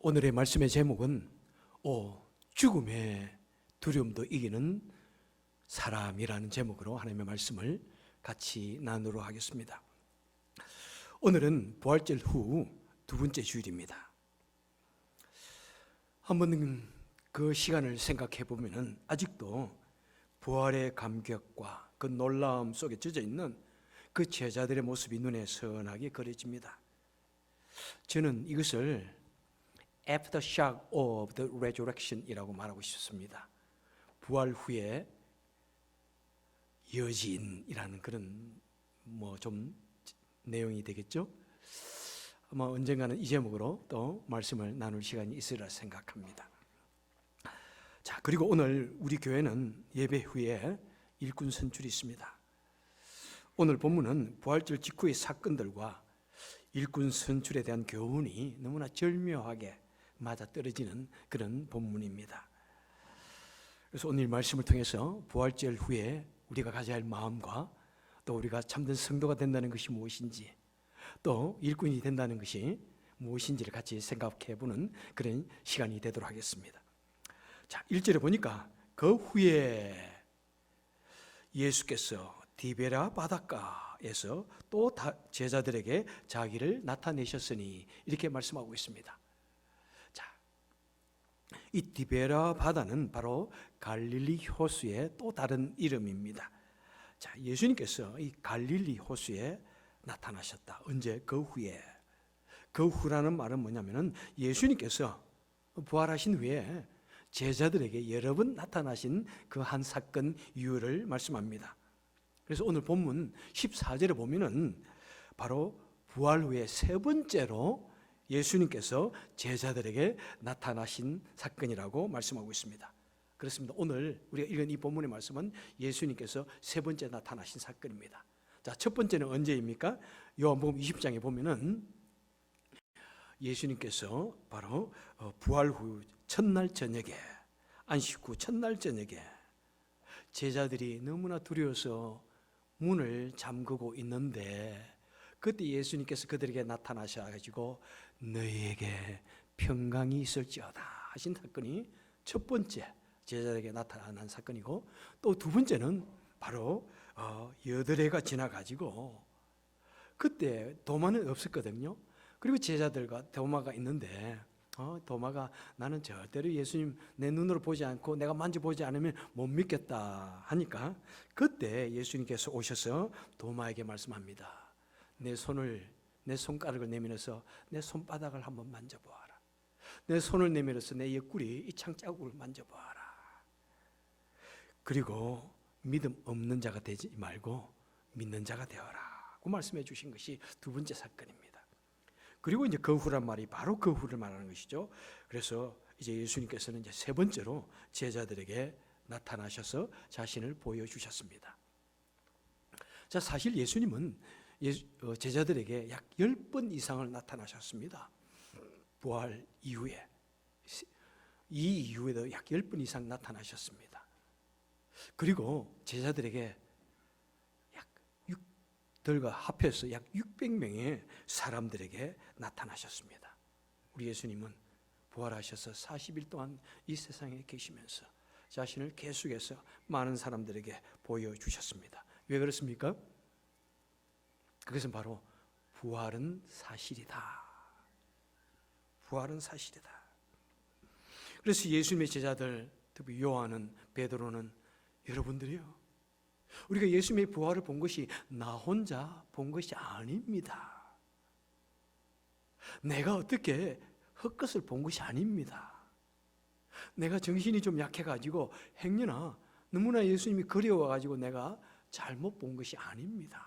오늘의 말씀의 제목은 죽음의 두려움도 이기는 사람이라는 제목으로 하나님의 말씀을 같이 나누도록 하겠습니다. 오늘은 부활절 후 두 번째 주일입니다. 한번 그 시간을 생각해 보면 아직도 부활의 감격과 그 놀라움 속에 젖어 있는 그 제자들의 모습이 눈에 선하게 그려집니다. 저는 이것을 Aftershock of the Resurrection이라고 말하고 싶습니다. 부활 후에 여진이라는 그런 좀 내용이 되겠죠. 아마 언젠가는 이 제목으로 또 말씀을 나눌 시간이 있으리라 생각합니다. 자, 그리고 오늘 우리 교회는 예배 후에 일꾼 선출이 있습니다. 오늘 본문은 부활절 직후의 사건들과 일꾼 선출에 대한 교훈이 너무나 절묘하게 맞아떨어지는 그런 본문입니다. 그래서 오늘 말씀을 통해서 부활절 후에 우리가 가져야 할 마음과 또 우리가 참된 성도가 된다는 것이 무엇인지, 또 일꾼이 된다는 것이 무엇인지를 같이 생각해 보는 그런 시간이 되도록 하겠습니다. 자, 1절에 보니까 그 후에 예수께서 디베랴 바닷가에서 또 제자들에게 자기를 나타내셨으니 이렇게 말씀하고 있습니다. 자, 이 디베랴 바다는 바로 갈릴리 호수의 또 다른 이름입니다. 자, 예수님께서 이 갈릴리 호수에 나타나셨다. 언제? 그 후에. 그 후라는 말은 뭐냐면은 예수님께서 부활하신 후에 제자들에게 여러 번 나타나신 그 한 사건 이유를 말씀합니다. 그래서 오늘 본문 14절에 보면은 바로 부활 후에 세 번째로 예수님께서 제자들에게 나타나신 사건이라고 말씀하고 있습니다. 그렇습니다. 오늘 우리가 읽은 이 본문의 말씀은 예수님께서 세 번째 나타나신 사건입니다. 자, 첫 번째는 언제입니까? 요한복음 20장에 보면은 예수님께서 바로 부활 후 첫날 저녁에, 안식 후 첫날 저녁에 제자들이 너무나 두려워서 문을 잠그고 있는데 그때 예수님께서 그들에게 나타나셔가지고 너희에게 평강이 있을지어다 하신 사건이 첫 번째 제자들에게 나타난 사건이고, 또 두 번째는 바로 여드레가 지나가지고 그때 도마는 없었거든요. 그리고 제자들과 도마가 있는데 도마가 나는 절대로 예수님 내 눈으로 보지 않고 내가 만져보지 않으면 못 믿겠다 하니까 그때 예수님께서 오셔서 도마에게 말씀합니다. 내 손가락을 내밀어서 내 손바닥을 한번 만져보아라. 내 손을 내밀어서 내 옆구리 이 창자국을 만져보아라. 그리고 믿음 없는 자가 되지 말고 믿는 자가 되어라 고 말씀해 주신 것이 두 번째 사건입니다. 그리고 이제 그 후란 말이 바로 그 후를 말하는 것이죠. 그래서 이제 예수님께서는 이제 세 번째로 제자들에게 나타나셔서 자신을 보여주셨습니다. 자, 사실 예수님은 제자들에게 약 10번 이상을 나타나셨습니다. 부활 이후에. 이 이후에도 약 10번 이상 나타나셨습니다. 그리고 제자들에게 들과 합해서 약 600명의 사람들에게 나타나셨습니다. 우리 예수님은 부활하셔서 40일 동안 이 세상에 계시면서 자신을 계속해서 많은 사람들에게 보여주셨습니다. 왜 그렇습니까? 그것은 바로 부활은 사실이다. 부활은 사실이다. 그래서 예수님의 제자들, 특히 요한은, 베드로는 여러분들이요, 우리가 예수님의 부활을 본 것이 나 혼자 본 것이 아닙니다. 내가 어떻게 헛것을 본 것이 아닙니다. 내가 정신이 좀 약해가지고 행여나 너무나 예수님이 그리워가지고 내가 잘못 본 것이 아닙니다.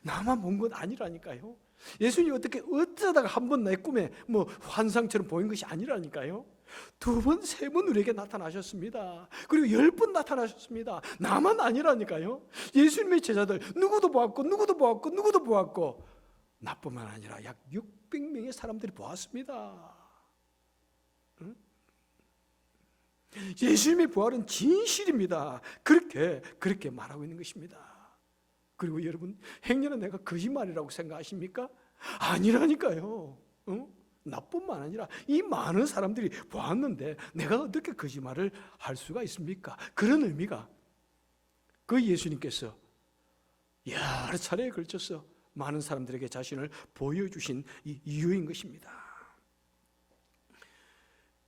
나만 본 건 아니라니까요. 예수님이 어쩌다가 한 번 내 꿈에 환상처럼 보인 것이 아니라니까요. 두 번, 세 번 우리에게 나타나셨습니다. 그리고 10번 나타나셨습니다. 나만 아니라니까요. 예수님의 제자들 누구도 보았고 나뿐만 아니라 약 600명의 사람들이 보았습니다. 응? 예수님의 부활은 진실입니다. 그렇게 말하고 있는 것입니다. 그리고 여러분, 행여나 내가 거짓말이라고 생각하십니까? 아니라니까요. 나뿐만 아니라 이 많은 사람들이 보았는데 내가 어떻게 거짓말을 할 수가 있습니까? 그런 의미가 그 예수님께서 여러 차례에 걸쳐서 많은 사람들에게 자신을 보여주신 이 이유인 것입니다.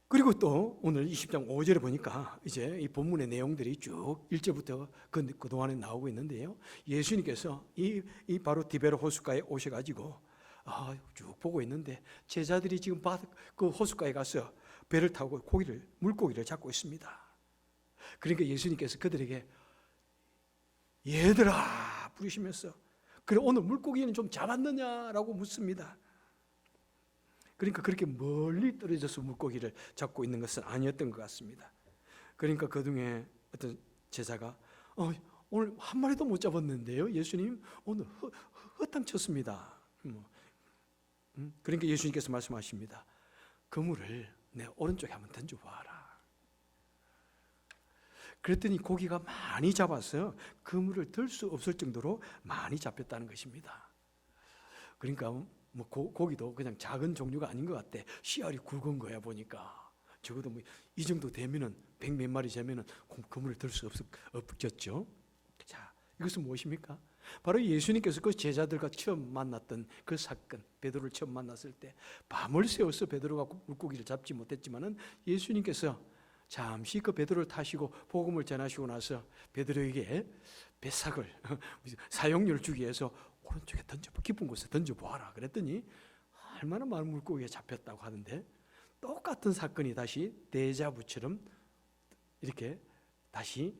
그리고 또 오늘 20장 5절에 보니까 이제 이 본문의 내용들이 쭉 1절부터 그동안에 나오고 있는데요. 예수님께서 이 바로 디베르 호숫가에 오셔가지고 쭉 보고 있는데 제자들이 지금 그 호숫가에 가서 배를 타고 물고기를 잡고 있습니다. 그러니까 예수님께서 그들에게 얘들아 부르시면서 그래 오늘 물고기는 좀 잡았느냐라고 묻습니다. 그러니까 그렇게 멀리 떨어져서 물고기를 잡고 있는 것은 아니었던 것 같습니다. 그러니까 그 중에 어떤 제자가 오늘 한 마리도 못 잡았는데요 예수님 오늘 허탕쳤습니다. 그러니까 예수님께서 말씀하십니다. 그물을 내 오른쪽에 한번 던져봐라. 그랬더니 고기가 많이 잡아서 그물을 들 수 없을 정도로 많이 잡혔다는 것입니다. 그러니까 뭐 고기도 그냥 작은 종류가 아닌 것 같아. 씨알이 굵은 거야 보니까. 적어도 뭐 이 정도 되면은 100몇 마리 재면은 그물을 들 수 없겠죠. 자, 이것은 무엇입니까? 바로 예수님께서 그 제자들과 처음 만났던 그 사건, 베드로를 처음 만났을 때 밤을 새워서 베드로가 물고기를 잡지 못했지만은 예수님께서 잠시 그 베드로를 타시고 복음을 전하시고 나서 베드로에게 배삭을 사용료를 주기 위해서 오른쪽에 깊은 곳에 던져보아라 그랬더니 얼마나 많은 물고기가 잡혔다고 하는데 똑같은 사건이 다시 데자부처럼 이렇게 다시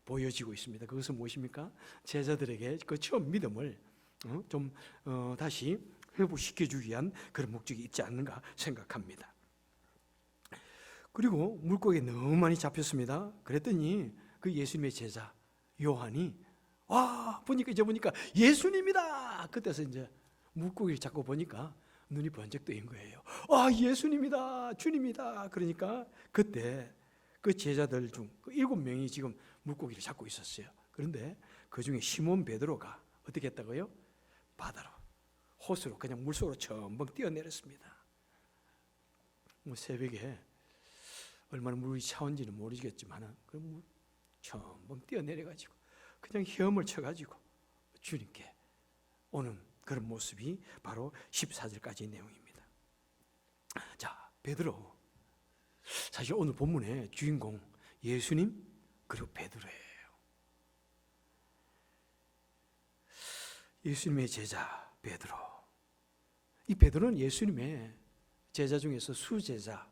보여지고 있습니다. 그것은 무엇입니까? 제자들에게 그 처음 믿음을 좀 다시 회복시켜주기 위한 그런 목적이 있지 않는가 생각합니다. 그리고 물고기 너무 많이 잡혔습니다. 그랬더니 그 예수님의 제자 요한이 보니까 예수님이다. 그때서 이제 물고기를 잡고 보니까 눈이 번쩍 뜨인 거예요. 예수님이다, 주님이다. 그러니까 그때 그 제자들 중 7명이 지금 물고기를 잡고 있었어요. 그런데 그 중에 시몬 베드로가 어떻게 했다고요? 바다로, 호수로 그냥 물속으로 첨벙 뛰어내렸습니다. 뭐 새벽에 얼마나 물이 차온지는 모르겠지만 그럼 첨벙 뛰어내려가지고 그냥 헤엄을 쳐가지고 주님께 오는 그런 모습이 바로 14절까지의 내용입니다. 자, 베드로 사실 오늘 본문의 주인공 예수님 그리고 베드로예요. 예수님의 제자 베드로. 이 베드로는 예수님의 제자 중에서 수제자,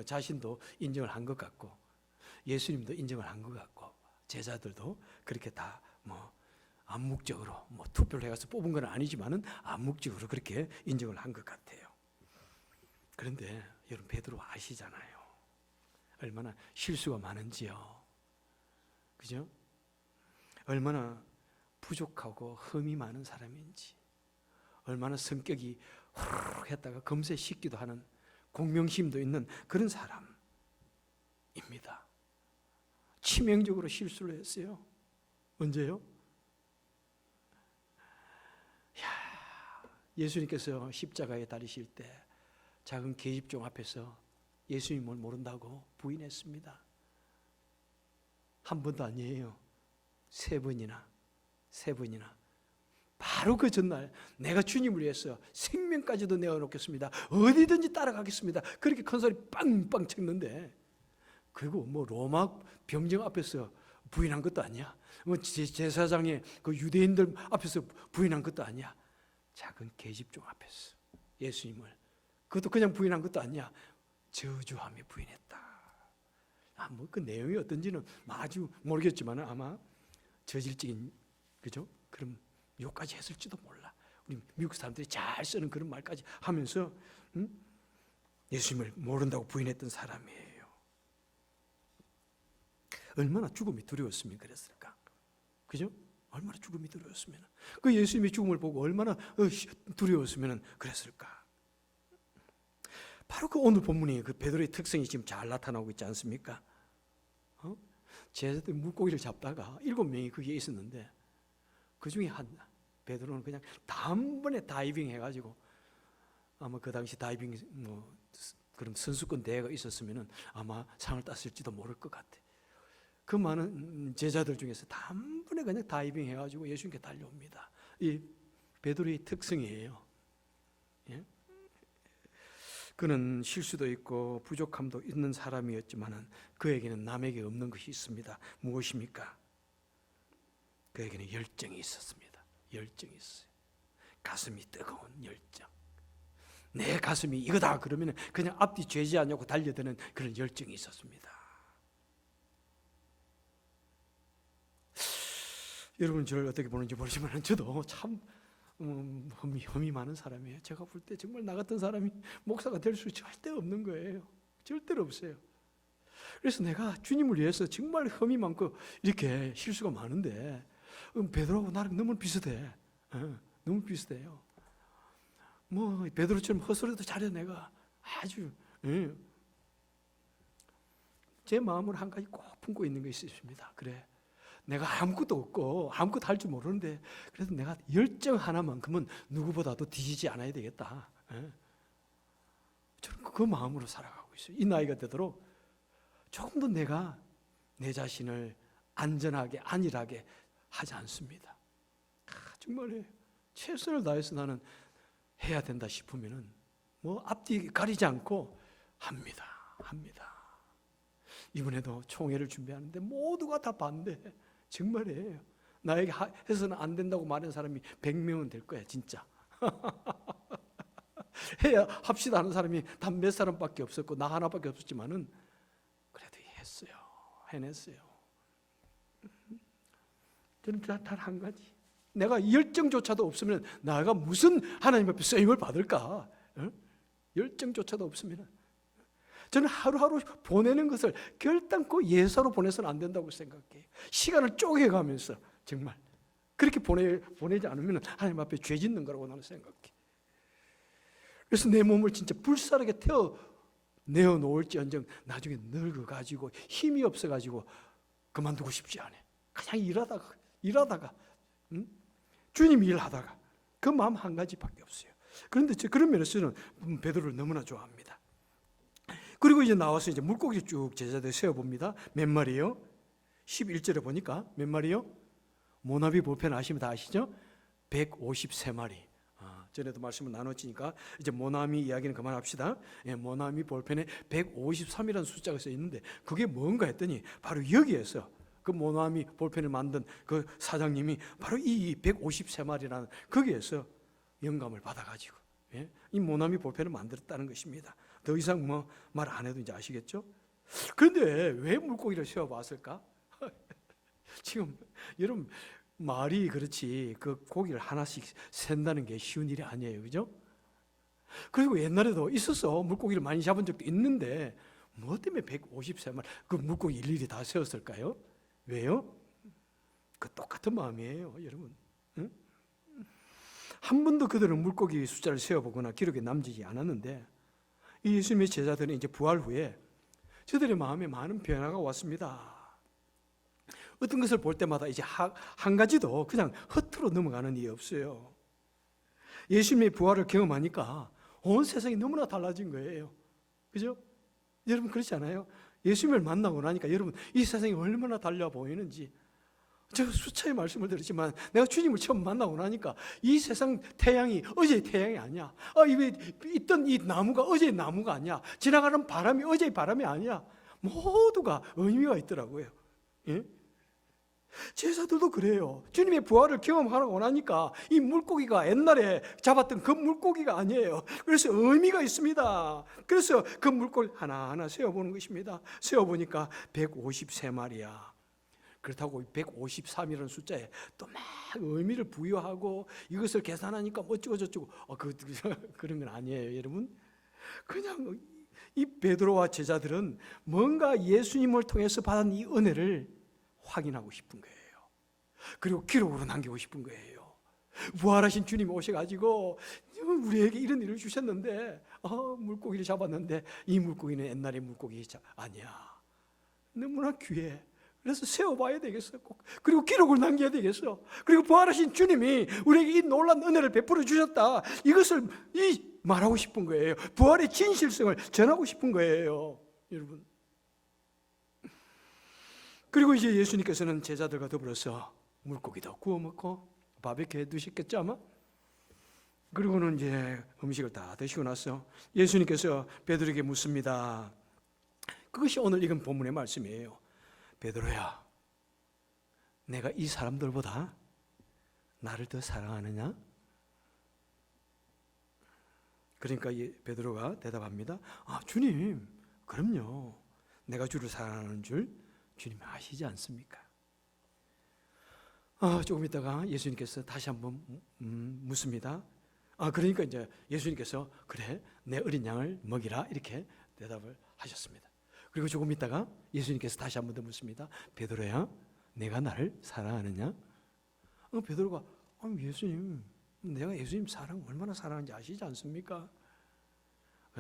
자신도 인정을 한 것 같고 예수님도 인정을 한 것 같고 제자들도 그렇게 다 암묵적으로 투표를 해가서 뽑은 건 아니지만은 암묵적으로 그렇게 인정을 한 것 같아요. 그런데 여러분 베드로 아시잖아요. 얼마나 실수가 많은지요. 그죠? 얼마나 부족하고 흠이 많은 사람인지, 얼마나 성격이 후루룩 했다가 금세 식기도 하는 공명심도 있는 그런 사람입니다. 치명적으로 실수를 했어요. 언제요? 예수님께서 십자가에 달리실 때 작은 계집종 앞에서 예수님을 모른다고 부인했습니다. 한 번도 아니에요. 세 번이나. 바로 그 전날 내가 주님을 위해서 생명까지도 내어놓겠습니다. 어디든지 따라가겠습니다. 그렇게 큰 소리 빵빵 쳤는데 그리고 로마 병정 앞에서 부인한 것도 아니야. 제사장의 그 유대인들 앞에서 부인한 것도 아니야. 작은 계집종 앞에서 예수님을 그것도 그냥 부인한 것도 아니야. 저주하며 부인했다. 그 내용이 어떤지는 아주 모르겠지만 아마 저질적인 그죠? 그럼 욕까지 했을지도 몰라. 우리 미국 사람들이 잘 쓰는 그런 말까지 하면서 예수님을 모른다고 부인했던 사람이에요. 얼마나 죽음이 두려웠으면 그랬을까? 그죠? 얼마나 죽음이 두려웠으면 그 예수님의 죽음을 보고 얼마나 두려웠으면 그랬을까? 바로 그 오늘 본문이 그 베드로의 특성이 지금 잘 나타나고 있지 않습니까? 제자들이 물고기를 잡다가 7명이 거기에 있었는데 그 중에 베드로는 그냥 단번에 다이빙 해가지고 아마 그 당시 다이빙 그런 선수권 대회가 있었으면은 아마 상을 땄을지도 모를 것 같아. 그 많은 제자들 중에서 단번에 그냥 다이빙 해가지고 예수님께 달려옵니다. 이 베드로의 특성이에요. 예? 그는 실수도 있고 부족함도 있는 사람이었지만은 그에게는 남에게 없는 것이 있습니다. 무엇입니까? 그에게는 열정이 있었습니다. 열정이 있어요. 가슴이 뜨거운 열정. 내 가슴이 이거다 그러면 그냥 앞뒤 죄지 않냐고 달려드는 그런 열정이 있었습니다. 여러분 저를 어떻게 보는지 모르지만 저도 참 험이 많은 사람이에요. 제가 볼 때 정말 나 같은 사람이 목사가 될 수 절대 없는 거예요. 절대로 없어요. 그래서 내가 주님을 위해서 정말 험이 많고 이렇게 실수가 많은데 베드로하고 나랑 너무 비슷해. 너무 비슷해요. 뭐 베드로처럼 헛소리도 잘해. 내가 아주 제 마음을 한 가지 꼭 품고 있는 것이 있습니다. 그래, 내가 아무것도 없고 아무것도 할 줄 모르는데 그래도 내가 열정 하나만큼은 누구보다도 뒤지지 않아야 되겠다. 저는 그 마음으로 살아가고 있어요. 이 나이가 되도록 조금도 내가 내 자신을 안전하게 안일하게 하지 않습니다. 정말 최선을 다해서 나는 해야 된다 싶으면은 뭐 앞뒤 가리지 않고 합니다. 이번에도 총회를 준비하는데 모두가 다 반대. 정말이에요. 나에게 해서는 안 된다고 말하는 사람이 100명은 될 거야 진짜. 해야 합시다 하는 사람이 단 몇 사람밖에 없었고 나 하나밖에 없었지만은 그래도 했어요. 해냈어요. 저는 단 한 가지. 내가 열정조차도 없으면 내가 무슨 하나님 앞에 쓰임을 받을까? 열정조차도 없으면 저는 하루하루 보내는 것을 결단코 예사로 보내서는 안 된다고 생각해요. 시간을 쪼개가면서 정말 그렇게 보내지 않으면 하나님 앞에 죄 짓는 거라고 나는 생각해. 그래서 내 몸을 진짜 불사르게 내어놓을지언정 나중에 늙어가지고 힘이 없어가지고 그만두고 싶지 않아. 그냥 일하다가 주님 일하다가 그 마음 한 가지밖에 없어요. 그런데 그런 면에서는 베드로를 너무나 좋아합니다. 그리고 이제 나와서 이제 물고기 쭉 제자들 세워봅니다. 몇 마리요? 11절에 보니까 몇 마리요? 모나비 볼펜 아시면 다 아시죠? 153마리. 전에도 말씀을 나눴으니까 이제 모나미 이야기는 그만합시다. 모나미 볼펜에 153이라는 숫자가 써 있는데 그게 뭔가 했더니 바로 여기에서 그 모나미 볼펜을 만든 그 사장님이 바로 이 153마리라는 거기에서 영감을 받아가지고 이 모나미 볼펜을 만들었다는 것입니다. 더 이상 뭐 말 안 해도 이제 아시겠죠? 그런데 왜 물고기를 세워봤을까? 지금 여러분 말이 그렇지 그 고기를 하나씩 센다는 게 쉬운 일이 아니에요, 그죠? 그리고 옛날에도 있었어. 물고기를 많이 잡은 적도 있는데 뭐 때문에 153마리 그 물고기 일일이 다 세웠을까요? 왜요? 그 똑같은 마음이에요, 여러분. 응? 한 번도 그들은 물고기 숫자를 세어보거나 기록에 남지 않았는데 이 예수님의 제자들은 이제 부활 후에 저들의 마음에 많은 변화가 왔습니다. 어떤 것을 볼 때마다 이제 한 가지도 그냥 허투루 넘어가는 일이 없어요. 예수님의 부활을 경험하니까 온 세상이 너무나 달라진 거예요. 그죠? 여러분 그렇지 않아요? 예수님을 만나고 나니까 여러분 이 세상이 얼마나 달라 보이는지 제가 수차례 말씀을 드렸지만 내가 주님을 처음 만나고 나니까 이 세상 태양이 어제의 태양이 아니야. 있던 이 나무가 어제의 나무가 아니야. 지나가는 바람이 어제의 바람이 아니야. 모두가 의미가 있더라고요. 예? 제자들도 그래요. 주님의 부활을 경험하고 나니까 이 물고기가 옛날에 잡았던 그 물고기가 아니에요. 그래서 의미가 있습니다. 그래서 그 물고기 하나하나 세어보는 것입니다. 세어보니까 153마리야. 그렇다고 153이라는 숫자에 또 막 의미를 부여하고 이것을 계산하니까 어쩌고 저쩌고 그런 건 아니에요, 여러분. 그냥 이 베드로와 제자들은 뭔가 예수님을 통해서 받은 이 은혜를 확인하고 싶은 거예요. 그리고 기록으로 남기고 싶은 거예요. 부활하신 주님이 오셔가지고 우리에게 이런 일을 주셨는데 물고기를 잡았는데 이 물고기는 옛날의 물고기 아니야. 너무나 귀해. 그래서 세워봐야 되겠어. 꼭. 그리고 기록을 남겨야 되겠어. 그리고 부활하신 주님이 우리에게 이 놀라운 은혜를 베풀어 주셨다. 이것을 이 말하고 싶은 거예요. 부활의 진실성을 전하고 싶은 거예요, 여러분. 그리고 이제 예수님께서는 제자들과 더불어서 물고기도 구워 먹고 바베큐 해 드셨겠죠 아마? 그리고는 이제 음식을 다 드시고 나서 예수님께서 베드로에게 묻습니다. 그것이 오늘 읽은 본문의 말씀이에요. 베드로야, 내가 이 사람들보다 나를 더 사랑하느냐? 그러니까 베드로가 대답합니다. 주님, 그럼요. 내가 주를 사랑하는 줄 주님이 아시지 않습니까? 조금 있다가 예수님께서 다시 한번 묻습니다. 그러니까 이제 예수님께서 그래, 내 어린 양을 먹이라 이렇게 대답을 하셨습니다. 그리고 조금 있다가 예수님께서 다시 한번 더 묻습니다. 베드로야, 내가 나를 사랑하느냐? 베드로가 예수님, 내가 예수님 얼마나 사랑하는지 아시지 않습니까?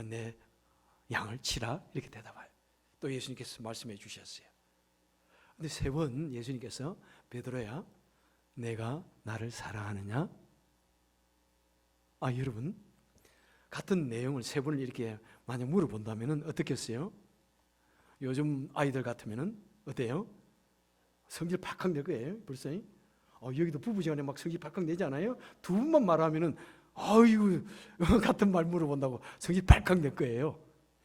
내 양을 치라 이렇게 대답해요. 또 예수님께서 말씀해 주셨어요. 근데 세 번 예수님께서 베드로야, 내가 나를 사랑하느냐? 여러분, 같은 내용을 세 번을 이렇게 만약 물어본다면 어떻겠어요? 요즘 아이들 같으면 어때요? 성질 팍팍 낼 거예요, 벌써. 여기도 부부지간에 막 성질 팍팍 내지 않아요? 두 번만 말하면은 아이고 같은 말 물어본다고 성질 팍팍 낼 거예요.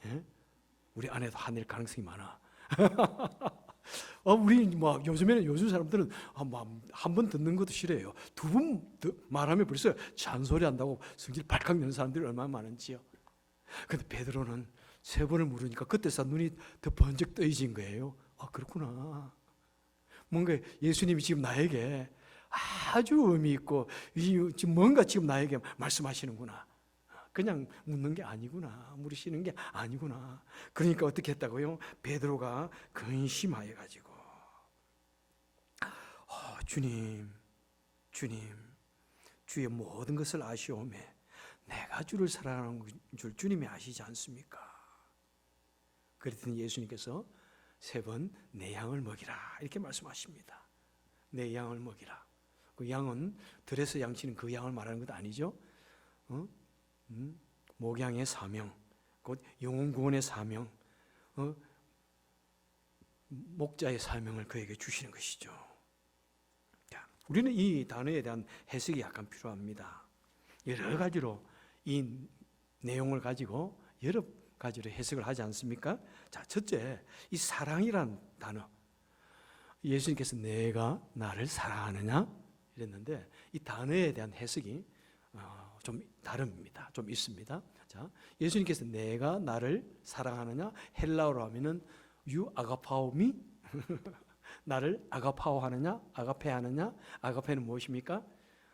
예? 우리 아내도 화낼 가능성이 많아. 우리 요즘에는 요즘 사람들은 한 번 듣는 것도 싫어해요. 두 번 말하면 벌써 잔소리 한다고 성질 발칵 내는 사람들이 얼마나 많은지요. 근데 베드로는 세 번을 물으니까 그때서 눈이 더 번쩍 떠이진 거예요. 그렇구나. 뭔가 예수님이 지금 나에게 아주 의미 있고 지금 뭔가 지금 나에게 말씀하시는구나. 그냥 묻는 게 아니구나. 물으시는 게 아니구나. 그러니까 어떻게 했다고요? 베드로가 근심하여 가지고 주님, 주의 모든 것을 아시오매 내가 주를 사랑하는 줄 주님이 아시지 않습니까? 그랬더니 예수님께서 세 번 내 양을 먹이라 이렇게 말씀하십니다. 내 양을 먹이라. 그 양은 들에서 양치는 그 양을 말하는 것 아니죠? 목양의 사명, 곧 영혼 구원의 사명, 목자의 사명을 그에게 주시는 것이죠. 우리는 이 단어에 대한 해석이 약간 필요합니다. 여러 가지로 이 내용을 가지고 여러 가지로 해석을 하지 않습니까? 자, 첫째, 이 사랑이란 단어. 예수님께서 내가 나를 사랑하느냐? 이랬는데 이 단어에 대한 해석이 좀 다릅니다. 좀 있습니다. 자, 예수님께서 내가 나를 사랑하느냐? 헬라어로 하면은 유 아가파오미? 나를 아가파오하느냐? 아가페하느냐? 아가페는 무엇입니까?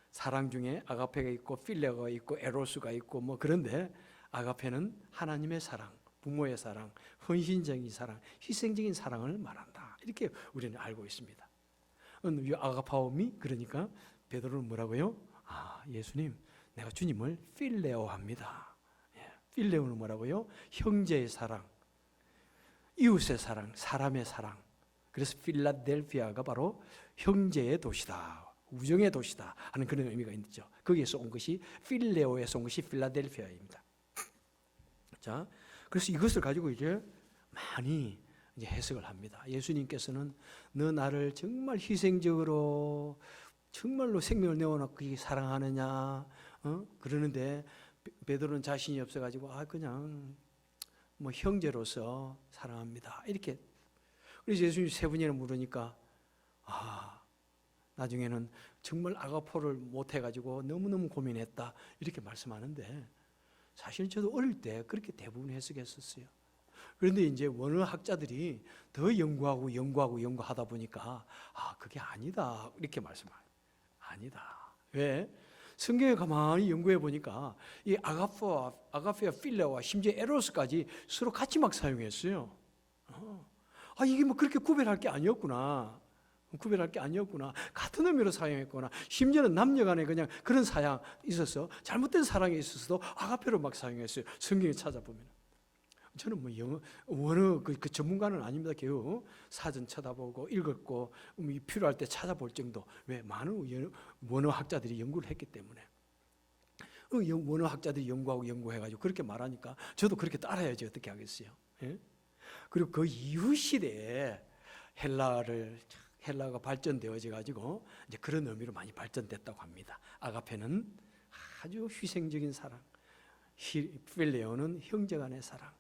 사랑 중에 아가페가 있고 필레가 있고 에로스가 있고 그런데 아가페는 하나님의 사랑, 부모의 사랑, 헌신적인 사랑, 희생적인 사랑을 말한다. 이렇게 우리는 알고 있습니다. 아가파오미 그러니까 베드로는 뭐라고요? 예수님, 내가 주님을 필레오합니다. 필레오는 뭐라고요? 형제의 사랑, 이웃의 사랑, 사람의 사랑. 그래서 필라델피아가 바로 형제의 도시다, 우정의 도시다 하는 그런 의미가 있죠. 거기에서 온 것이 필레오에서 온 것이 필라델피아입니다. 자, 그래서 이것을 가지고 이제 많이 이제 해석을 합니다. 예수님께서는 너 나를 정말 희생적으로 정말로 생명을 내어놓고 사랑하느냐? 그러는데 베드로는 자신이 없어가지고 그냥 형제로서 사랑합니다. 이렇게. 그래서 예수님이 세 번이나 물으니까 나중에는 정말 아가포를 못해가지고 너무너무 고민했다 이렇게 말씀하는데 사실 저도 어릴 때 그렇게 대부분 해석했었어요. 그런데 이제 원어학자들이 더 연구하다 보니까 그게 아니다 이렇게 말씀해요. 아니다. 왜? 성경에 가만히 연구해 보니까 이 아가페와 필레와 심지어 에로스까지 서로 같이 막 사용했어요. 이게 그렇게 구별할 게 아니었구나. 같은 의미로 사용했거나 심지어는 남녀간에 그냥 그런 사양 있어서 잘못된 사랑에 있어서도 아가페로 막 사용했어요. 성경에 찾아보면. 저는 영어 원어 그 전문가는 아닙니다. 겨우 사전 쳐다보고 읽었고 필요할 때 찾아볼 정도. 왜? 많은 원어 학자들이 연구를 했기 때문에. 원어학자들이 연구해가지고 그렇게 말하니까 저도 그렇게 따라야지 어떻게 하겠어요. 예? 그리고 그 이후 시대에 헬라가 발전되어져 가지고 이제 그런 의미로 많이 발전됐다고 합니다. 아가페는 아주 희생적인 사랑, 필레오는 형제간의 사랑,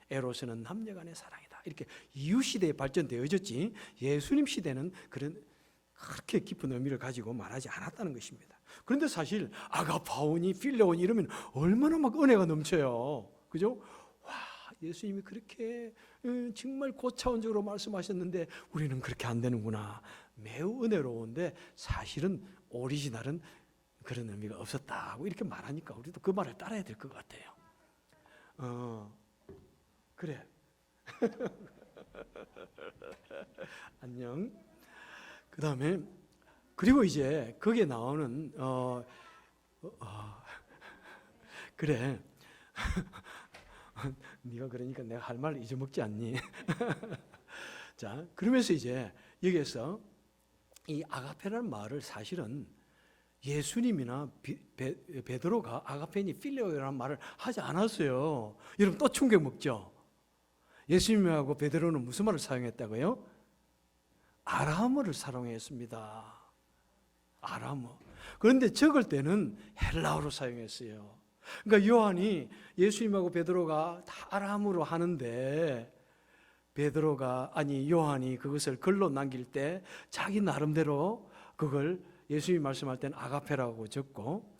에로스는 남녀간의 사랑이다. 이렇게 이후 시대에 발전되어졌지 예수님 시대는 그렇게 깊은 의미를 가지고 말하지 않았다는 것입니다. 그런데 사실 아가파오니 필레오니 이러면 얼마나 막 은혜가 넘쳐요. 그죠? 와, 예수님이 그렇게 정말 고차원적으로 말씀하셨는데 우리는 그렇게 안 되는구나. 매우 은혜로운데 사실은 오리지널은 그런 의미가 없었다고 이렇게 말하니까 우리도 그 말을 따라야 될 것 같아요. 그래. 안녕. 그 다음에 그리고 이제 거기에 나오는 그래. 네가 그러니까 내가 할 말을 잊어먹지 않니? 자, 그러면서 이제 여기에서 이 아가페라는 말을 사실은 예수님이나 베드로가 아가페니 필레오라는 말을 하지 않았어요. 여러분 또 충격 먹죠? 예수님하고 베드로는 무슨 말을 사용했다고요? 아람어를 사용했습니다. 아람어. 그런데 적을 때는 헬라어로 사용했어요. 그러니까 요한이 예수님하고 베드로가 다 아람어로 하는데 요한이 그것을 글로 남길 때 자기 나름대로 그걸 예수님이 말씀할 때는 아가페라고 적고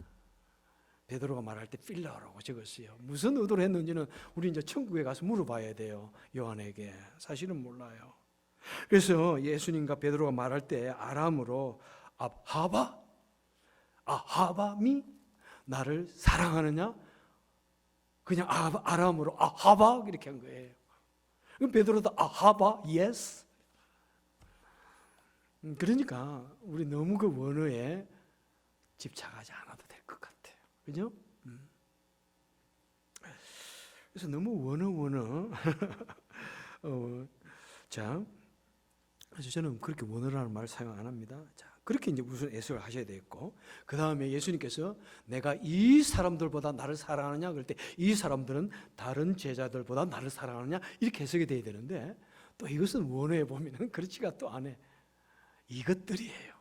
베드로가 말할 때 필라라고 적었어요. 무슨 의도로 했는지는 우리 이제 천국에 가서 물어봐야 돼요. 요한에게. 사실은 몰라요. 그래서 예수님과 베드로가 말할 때 아람으로 아하바미 나를 사랑하느냐? 그냥 아람으로 아하바 이렇게 한 거예요. 그럼 베드로도 아하바 예스. 그러니까 우리 너무 그 원어에 집착하지 않아도 될 것 같아요. 그죠? 그래서 너무 원어 자, 그래서 저는 그렇게 원어라는 말을 사용 안 합니다. 자, 그렇게 이제 무슨 애석을 하셔야 되겠고, 그 다음에 예수님께서 내가 이 사람들보다 나를 사랑하느냐 그럴 때 이 사람들은 다른 제자들보다 나를 사랑하느냐 이렇게 해석이 돼야 되는데 또 이것은 원어에 보면은 그렇지가 또 않아. 이것들이에요.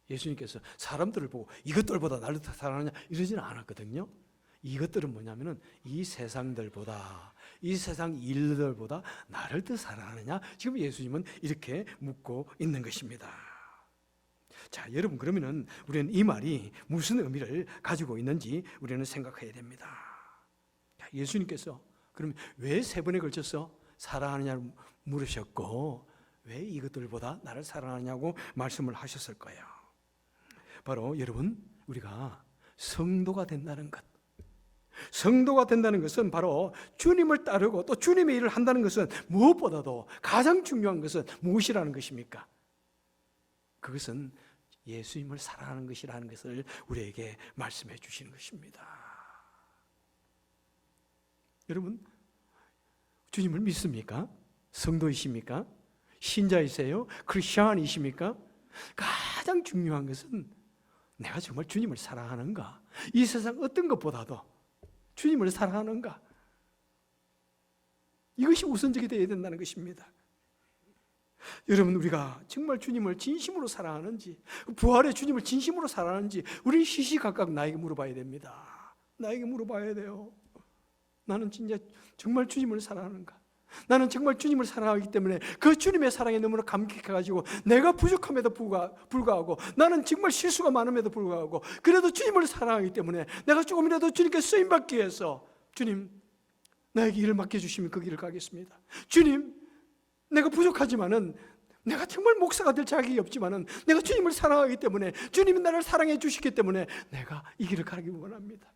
예수님께서 사람들을 보고 이것들보다 나를 사랑하느냐 이러지는 않았거든요. 이것들은 뭐냐면은 이 세상들보다 이 세상 일들보다 나를 더 사랑하느냐 지금 예수님은 이렇게 묻고 있는 것입니다. 자, 여러분 그러면은 우리는 이 말이 무슨 의미를 가지고 있는지 우리는 생각해야 됩니다. 예수님께서 그럼 왜 세 번에 걸쳐서 사랑하느냐를 물으셨고 왜 이것들보다 나를 사랑하냐고 말씀을 하셨을 거예요. 바로 여러분 우리가 성도가 된다는 것, 성도가 된다는 것은 바로 주님을 따르고 또 주님의 일을 한다는 것은 무엇보다도 가장 중요한 것은 무엇이라는 것입니까? 그것은 예수님을 사랑하는 것이라는 것을 우리에게 말씀해 주시는 것입니다. 여러분 주님을 믿습니까? 성도이십니까? 신자이세요? 크리스천이십니까? 가장 중요한 것은 내가 정말 주님을 사랑하는가? 이 세상 어떤 것보다도 주님을 사랑하는가? 이것이 우선적이 되어야 된다는 것입니다. 여러분 우리가 정말 주님을 진심으로 사랑하는지 부활의 주님을 진심으로 사랑하는지 우리는 시시각각 나에게 물어봐야 됩니다. 나에게 물어봐야 돼요. 나는 진짜 정말 주님을 사랑하는가? 나는 정말 주님을 사랑하기 때문에 그 주님의 사랑에 너무나 감격해가지고 내가 부족함에도 불구하고 나는 정말 실수가 많음에도 불구하고 그래도 주님을 사랑하기 때문에 내가 조금이라도 주님께 쓰임받기 위해서 주님 나에게 일을 맡겨주시면 그 길을 가겠습니다. 주님 내가 부족하지만은 내가 정말 목사가 될 자격이 없지만은 내가 주님을 사랑하기 때문에 주님이 나를 사랑해 주시기 때문에 내가 이 길을 가기 원합니다.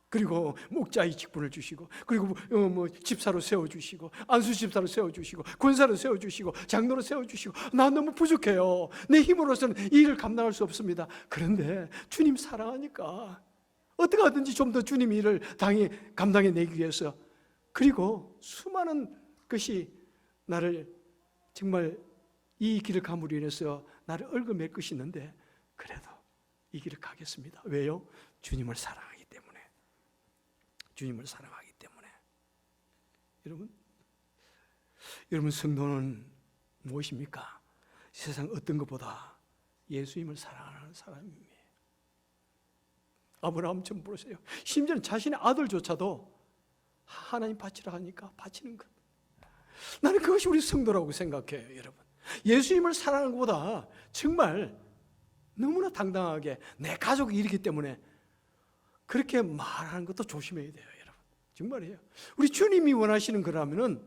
그리고 목자의 직분을 주시고 그리고 집사로 세워주시고 안수 집사로 세워주시고 권사로 세워주시고 장로로 세워주시고 나 너무 부족해요. 내 힘으로서는 이 일을 감당할 수 없습니다. 그런데 주님 사랑하니까 어떻게 하든지 좀 더 주님 일을 감당해내기 위해서 그리고 수많은 것이 나를 정말 이 길을 감으로 인해서 나를 얽어맬 것이 있는데 그래도 이 길을 가겠습니다. 왜요? 주님을 사랑하기 때문에. 주님을 사랑하기 때문에. 여러분 성도는 무엇입니까? 세상 어떤 것보다 예수님을 사랑하는 사람입니다. 아브라함처럼 보세요. 심지어는 자신의 아들조차도 하나님 바치라 하니까 바치는 것. 나는 그것이 우리 성도라고 생각해요, 여러분. 예수님을 사랑하는 것보다 정말 너무나 당당하게 내 가족이 이렇기 때문에 그렇게 말하는 것도 조심해야 돼요, 여러분. 정말이에요. 우리 주님이 원하시는 거라면은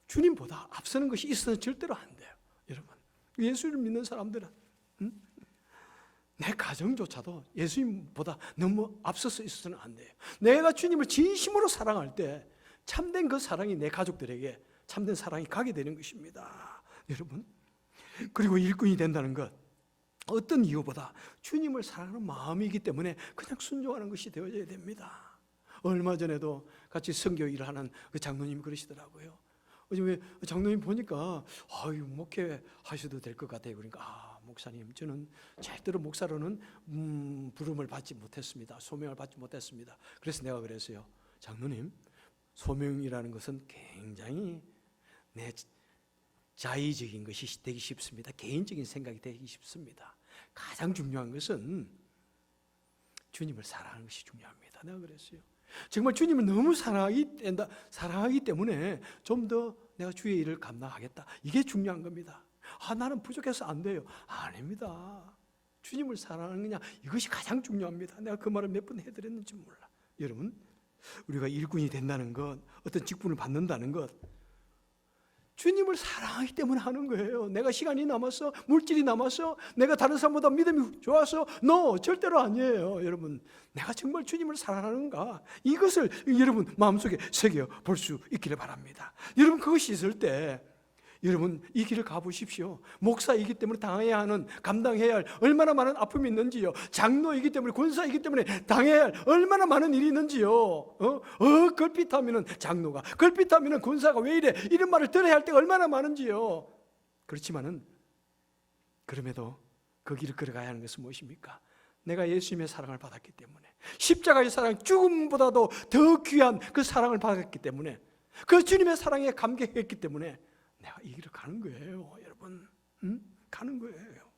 주님보다 앞서는 것이 있어서는 절대로 안 돼요, 여러분. 예수를 믿는 사람들은 내 가정조차도 예수님보다 너무 앞서서 있어서는 안 돼요. 내가 주님을 진심으로 사랑할 때 참된 그 사랑이 내 가족들에게 참된 사랑이 가게 되는 것입니다, 여러분. 그리고 일꾼이 된다는 것, 어떤 이유보다 주님을 사랑하는 마음이기 때문에 그냥 순종하는 것이 되어져야 됩니다. 얼마 전에도 같이 선교 일을 하는 그 장로님이 그러시더라고요. 요즘에 장로님 보니까 목회 하셔도 될 것 같아요. 그러니까 목사님, 저는 절대로 목사로는 부름을 받지 못했습니다. 소명을 받지 못했습니다. 그래서 내가 그랬어요. 장로님, 소명이라는 것은 굉장히 내 자의적인 것이 되기 쉽습니다. 개인적인 생각이 되기 쉽습니다. 가장 중요한 것은 주님을 사랑하는 것이 중요합니다. 내가 그랬어요. 정말 주님을 너무 사랑하기 때문에 좀 더 내가 주의 일을 감당하겠다. 이게 중요한 겁니다. 나는 부족해서 안 돼요. 아닙니다. 주님을 사랑하느냐, 이것이 가장 중요합니다. 내가 그 말을 몇 번 해드렸는지 몰라. 여러분, 우리가 일꾼이 된다는 것, 어떤 직분을 받는다는 것, 주님을 사랑하기 때문에 하는 거예요. 내가 시간이 남아서, 물질이 남아서, 내가 다른 사람보다 믿음이 좋아서, 절대로 아니에요. 여러분, 내가 정말 주님을 사랑하는가, 이것을 여러분 마음속에 새겨 볼 수 있기를 바랍니다. 여러분, 그것이 있을 때 여러분 이 길을 가보십시오. 목사이기 때문에 당해야 하는, 감당해야 할 얼마나 많은 아픔이 있는지요. 장로이기 때문에, 권사이기 때문에 당해야 할 얼마나 많은 일이 있는지요. 걸핏하면은 장로가, 걸핏하면은 권사가 왜 이래, 이런 말을 들어야 할 때가 얼마나 많은지요. 그렇지만은 그럼에도 그 길을 걸어가야 하는 것은 무엇입니까? 내가 예수님의 사랑을 받았기 때문에, 십자가의 사랑, 죽음보다도 더 귀한 그 사랑을 받았기 때문에, 그 주님의 사랑에 감격했기 때문에 내가 이 길을 가는 거예요, 여러분. 가는 거예요.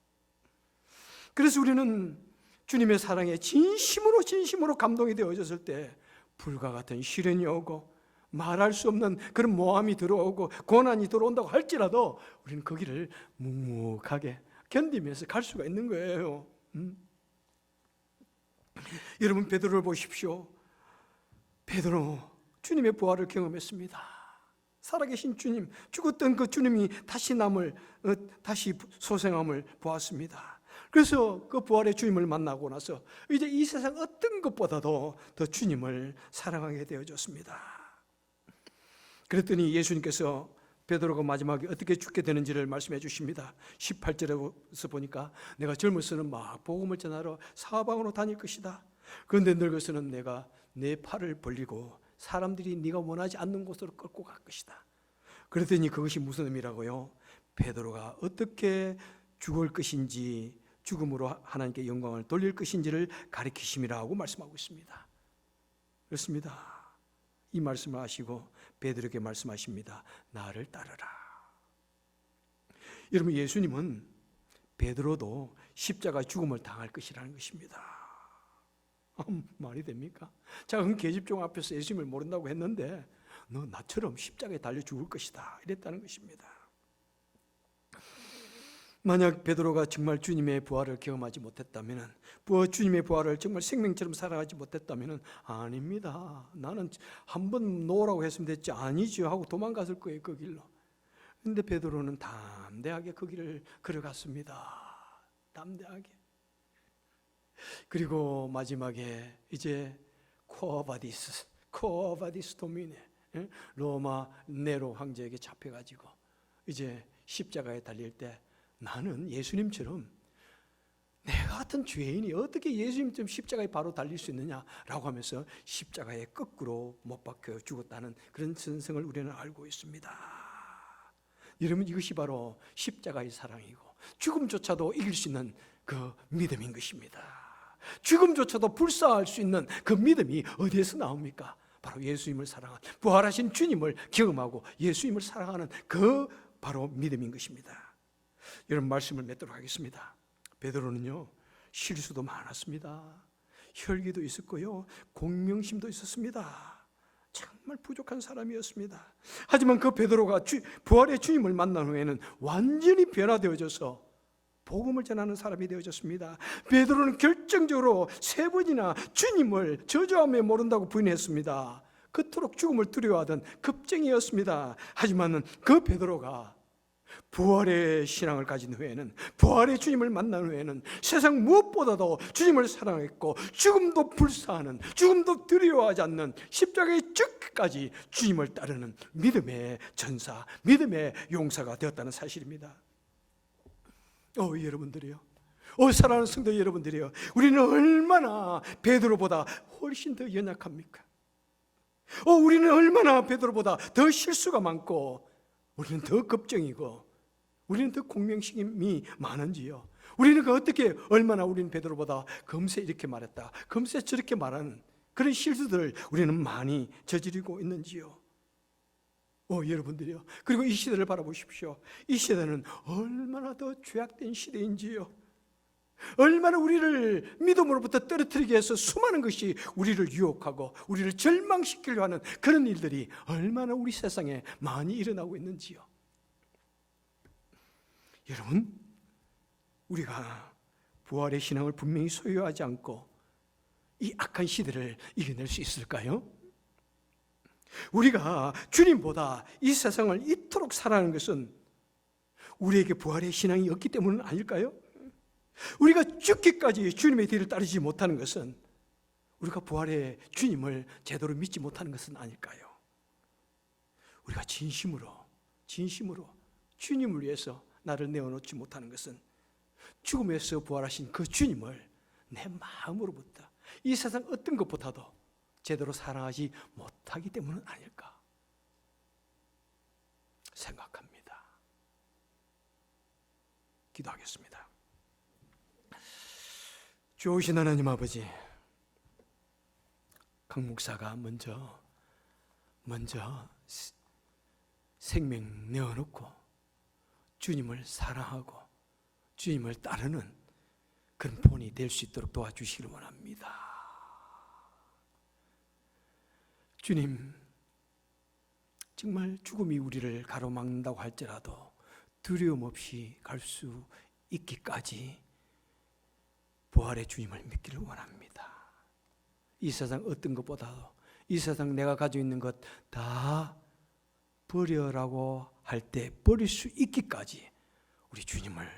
그래서 우리는 주님의 사랑에 진심으로 감동이 되어졌을 때 불과 같은 시련이 오고 말할 수 없는 그런 모함이 들어오고 고난이 들어온다고 할지라도 우리는 그 길을 묵묵하게 견디면서 갈 수가 있는 거예요. 여러분, 베드로를 보십시오. 베드로 주님의 부활을 경험했습니다. 살아계신 주님, 죽었던 그 주님이 다시 소생함을 보았습니다. 그래서 그 부활의 주님을 만나고 나서 이제 이 세상 어떤 것보다도 더 주님을 사랑하게 되어졌습니다. 그랬더니 예수님께서 베드로가 마지막에 어떻게 죽게 되는지를 말씀해 주십니다. 18절에서 보니까 내가 젊어서는 막 복음을 전하러 사방으로 다닐 것이다. 그런데 늙어서는 내가 내 팔을 벌리고 사람들이 네가 원하지 않는 곳으로 끌고 갈 것이다. 그랬더니 그것이 무슨 의미라고요? 베드로가 어떻게 죽을 것인지, 죽음으로 하나님께 영광을 돌릴 것인지를 가리키심이라고 말씀하고 있습니다. 그렇습니다. 이 말씀을 하시고 베드로에게 말씀하십니다. 나를 따르라. 여러분, 예수님은 베드로도 십자가 죽음을 당할 것이라는 것입니다. 말이 됩니까? 작은 계집종 앞에서 예수님을 모른다고 했는데 너 나처럼 십자가에 달려 죽을 것이다, 이랬다는 것입니다. 만약 베드로가 정말 주님의 부활을 경험하지 못했다면, 주님의 부활을 정말 생명처럼 살아가지 못했다면, 아닙니다, 나는 한번 놓으라고 했으면 됐지, 아니죠 하고 도망갔을 거예요, 그 길로. 그런데 베드로는 담대하게 그 길을 걸어갔습니다. 담대하게. 그리고 마지막에 이제 코어바디스 도미네, 로마 네로 황제에게 잡혀가지고 이제 십자가에 달릴 때 나는 예수님처럼, 내가 같은 죄인이 어떻게 예수님처럼 십자가에 바로 달릴 수 있느냐라고 하면서 십자가에 거꾸로 못 박혀 죽었다는 그런 선성을 우리는 알고 있습니다. 여러분, 이것이 바로 십자가의 사랑이고 죽음조차도 이길 수 있는 그 믿음인 것입니다. 죽음조차도 불사할 수 있는 그 믿음이 어디에서 나옵니까? 바로 예수님을 사랑한, 부활하신 주님을 경험하고 예수님을 사랑하는 그 바로 믿음인 것입니다. 여러분, 말씀을 맺도록 하겠습니다. 베드로는요, 실수도 많았습니다. 혈기도 있었고요, 공명심도 있었습니다. 정말 부족한 사람이었습니다. 하지만 그 베드로가 부활의 주님을 만난 후에는 완전히 변화되어져서 복음을 전하는 사람이 되어졌습니다. 베드로는 결정적으로 3번이나 주님을 저주하며 모른다고 부인했습니다. 그토록 죽음을 두려워하던 급쟁이였습니다. 하지만 그 베드로가 부활의 신앙을 가진 후에는, 부활의 주님을 만난 후에는 세상 무엇보다도 주님을 사랑했고 죽음도 불사하는, 죽음도 두려워하지 않는, 십자가의 죽기까지 주님을 따르는 믿음의 전사, 믿음의 용사가 되었다는 사실입니다. 여러분들이요, 사랑하는 성도 여러분들이요, 우리는 얼마나 베드로보다 훨씬 더 연약합니까? 우리는 얼마나 베드로보다 더 실수가 많고, 우리는 더 겁쟁이고, 우리는 더 공명심이 많은지요. 우리는 어떻게, 얼마나 우리는 베드로보다 금세 이렇게 말했다, 금세 저렇게 말하는 그런 실수들을 우리는 많이 저지르고 있는지요. 여러분들이요, 그리고 이 시대를 바라보십시오. 이 시대는 얼마나 더 죄악된 시대인지요. 얼마나 우리를 믿음으로부터 떨어뜨리기 위해서 수많은 것이 우리를 유혹하고 우리를 절망시키려 하는 그런 일들이 얼마나 우리 세상에 많이 일어나고 있는지요. 여러분, 우리가 부활의 신앙을 분명히 소유하지 않고 이 악한 시대를 이겨낼 수 있을까요? 우리가 주님보다 이 세상을 이토록 사랑하는 것은 우리에게 부활의 신앙이 없기 때문은 아닐까요? 우리가 죽기까지 주님의 뒤를 따르지 못하는 것은 우리가 부활의 주님을 제대로 믿지 못하는 것은 아닐까요? 우리가 진심으로 주님을 위해서 나를 내어놓지 못하는 것은 죽음에서 부활하신 그 주님을 내 마음으로부터 이 세상 어떤 것보다도 제대로 사랑하지 못하기 때문은 아닐까 생각합니다. 기도하겠습니다. 좋으신 하나님 아버지, 강 목사가 먼저 생명 내어놓고 주님을 사랑하고 주님을 따르는 그런 본이 될 수 있도록 도와주시기를 원합니다. 주님, 정말 죽음이 우리를 가로막는다고 할지라도 두려움 없이 갈 수 있기까지 부활의 주님을 믿기를 원합니다. 이 세상 어떤 것보다도, 이 세상 내가 가지고 있는 것 다 버려라고 할 때 버릴 수 있기까지 우리 주님을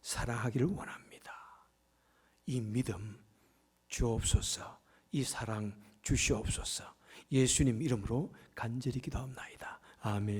사랑하기를 원합니다. 이 믿음 주옵소서, 이 사랑 주시옵소서. 예수님 이름으로 간절히 기도합나이다. 아멘.